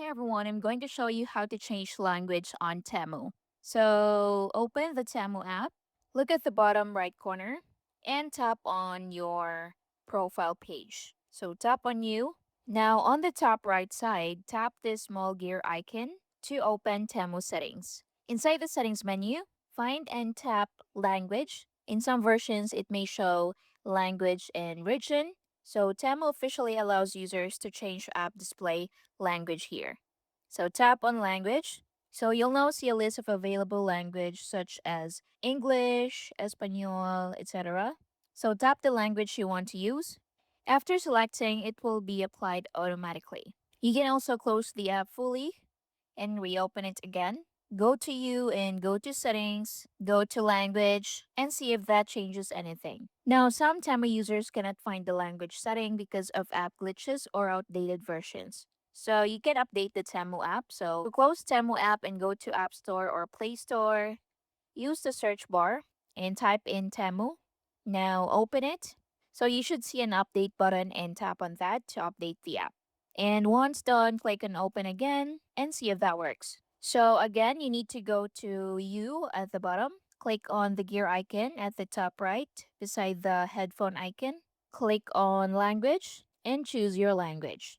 everyone, I'm going to show you how to change language on Temu. So open the Temu app, look at the bottom right corner, and tap on your profile page. So tap on you. Now on the top right side, tap this small gear icon to open Temu settings. Inside the settings menu, find and tap language. In some versions, it may show language and region. So Temu officially allows users to change app display language here. So tap on language. So you'll now see a list of available language such as English, Espanol, etc. So tap the language you want to use. After selecting, it will be applied automatically. You can also close the app fully and reopen it again. Go to you and go to settings, go to language, and see if that changes anything. Now, some Temu users cannot find the language setting because of app glitches or outdated versions. So you can update the Temu app. So close Temu app and go to App Store or Play Store. Use the search bar and type in Temu. Now open it. So you should see an update button and tap on that to update the app. And once done, click on open again and see if that works. So again, you need to go to you at the bottom. Click on the gear icon at the top right beside the headphone icon. Click on language and choose your language.